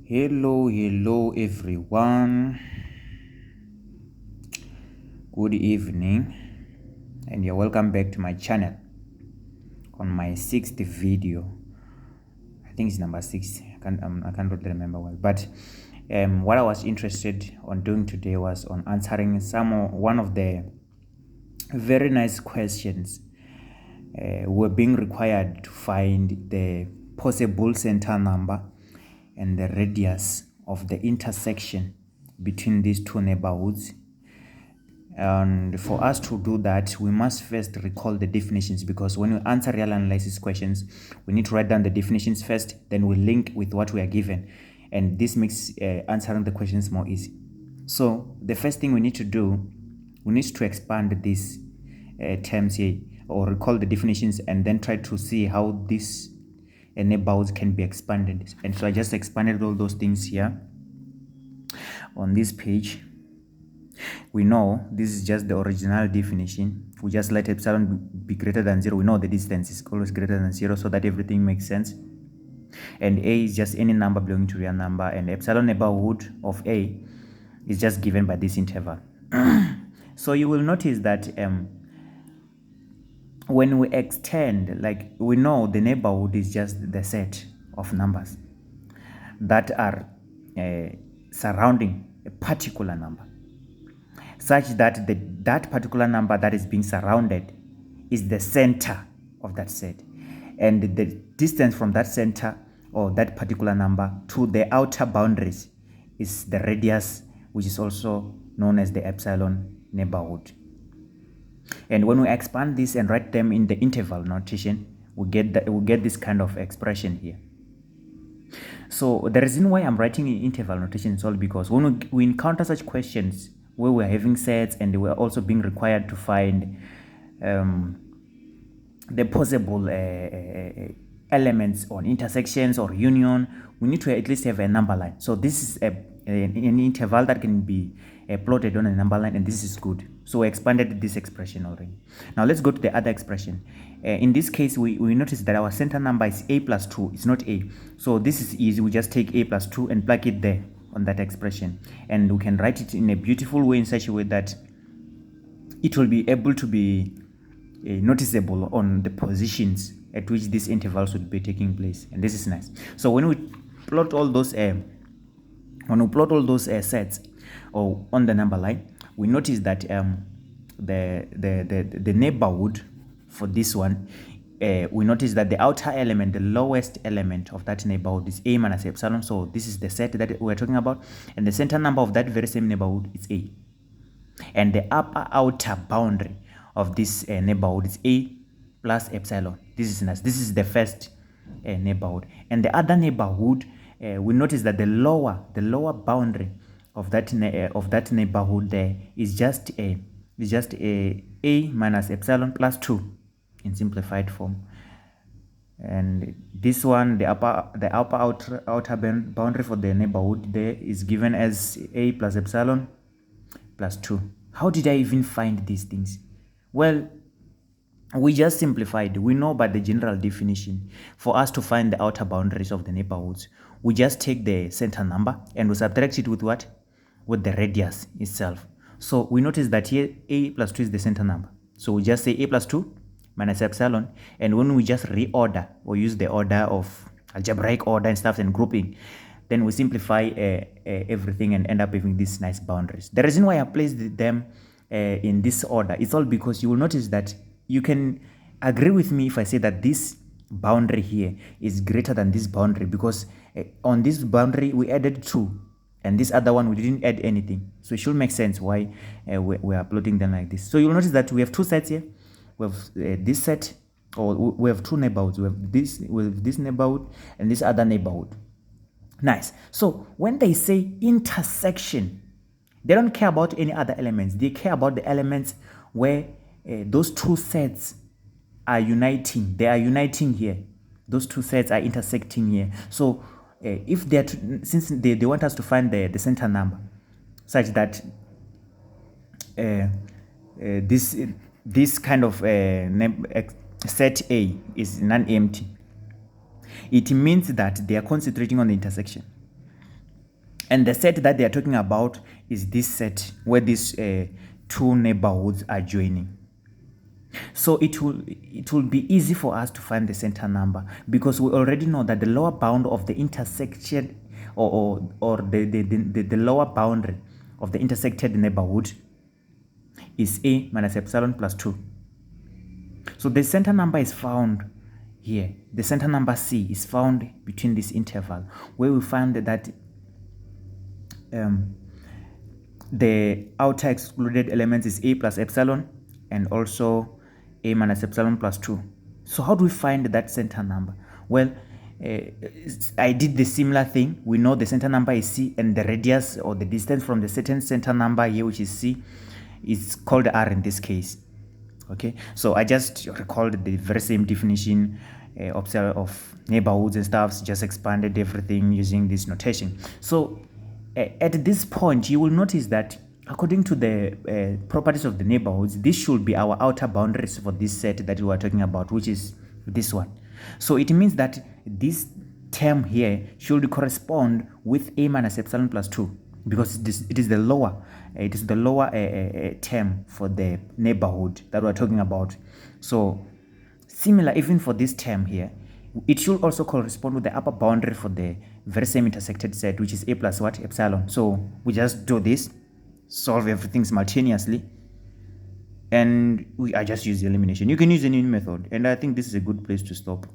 Hello everyone. Good evening, and you're welcome back to my channel on my sixth video. I think it's number 6. I can't really remember well, but what I was interested on doing today was on answering one of the very nice questions. We're being required to find the possible center number and the radius of the intersection between these two neighborhoods. And for us to do that, we must first recall the definitions, because when we answer real analysis questions, we need to write down the definitions first, then we link with what we are given, and this makes answering the questions more easy. So the first thing we need to do, we need to expand these terms here, or recall the definitions, and then try to see how these neighborhoods can be expanded. And so I just expanded all those things here on this page. We know this is just the original definition. We just let epsilon be greater than 0. We know the distance is always greater than 0, so that everything makes sense. And a is just any number belonging to a real number, and epsilon neighborhood of a is just given by this interval. So you will notice that when we extend, like, we know the neighborhood is just the set of numbers that are surrounding a particular number, such that that particular number that is being surrounded is the center of that set, and the distance from that center or that particular number to the outer boundaries is the radius, which is also known as the epsilon neighborhood. And when we expand this and write them in the interval notation, we get this kind of expression here. So the reason why I'm writing in interval notation is all because when we encounter such questions where we're having sets and we're also being required to find the possible elements on intersections or union, we need to at least have a number line. So this is an interval that can be plotted on a number line, and this is good. So we expanded this expression already. Now let's go to the other expression. In this case, we notice that our center number is a plus 2. It's not a. So this is easy. We just take a plus 2 and plug it there on that expression, and we can write it in a beautiful way, in such a way that it will be able to be noticeable on the positions at which these intervals would be taking place, and this is nice. So when we plot all those sets or on the number line, we notice that the neighborhood for this one, we notice that the outer element, the lowest element of that neighborhood, is a minus epsilon. So this is the set that we're talking about, and the center number of that very same neighborhood is a, and the upper outer boundary of this neighborhood is a plus epsilon. This is nice. This is the first neighborhood, and the other neighborhood, we notice that the lower boundary of that neighborhood there is just a minus epsilon plus 2 in simplified form. And this one, the upper outer boundary for the neighborhood there is given as a plus epsilon plus 2. How did I even find these things? Well, we just simplified. We know by the general definition, for us to find the outer boundaries of the neighborhoods, we just take the center number and we subtract it with what? With the radius itself. So we notice that here a plus 2 is the center number. So we just say a plus 2 minus epsilon, and when we just reorder or use the order of algebraic order and stuff and grouping, then we simplify everything and end up having these nice boundaries. The reason why I placed them in this order, it's all because you will notice that you can agree with me if I say that this boundary here is greater than this boundary, because on this boundary we added 2, and this other one we didn't add anything. So it should make sense why we are plotting them like this. So you'll notice that we have two sets here. We have this set, or we have two neighborhoods. We have this neighborhood and this other neighborhood. Nice. So when they say intersection, they don't care about any other elements. They care about the elements where those two sets are uniting. They are uniting here. Those two sets are intersecting here. So if they're since they want us to find the center number, such that this kind of set A is non-empty, it means that they are concentrating on the intersection. And the set that they are talking about is this set where these two neighborhoods are joining. So it will be easy for us to find the center number, because we already know that the lower bound of the intersected or the lower boundary of the intersected neighborhood is a minus epsilon plus 2. So the center number is found here. The center number C is found between this interval, where we find that the outer excluded elements is a plus epsilon and also a minus epsilon plus 2. So how do we find that center number? Well, I did the similar thing. We know the center number is C, and the radius or the distance from the certain center number here, which is C, is called R in this case. Okay, so I just recalled the very same definition of neighborhoods and stuff, just expanded everything using this notation. So at this point, you will notice that according to the properties of the neighborhoods, this should be our outer boundaries for this set that we are talking about, which is this one. So it means that this term here should correspond with a minus epsilon plus 2, because it is the lower term for the neighborhood that we're talking about. So similar, even for this term here, it should also correspond with the upper boundary for the very same intersected set, which is a plus what? Epsilon. So we just do this, solve everything simultaneously, and I just use the elimination. You can use any method, and I think this is a good place to stop.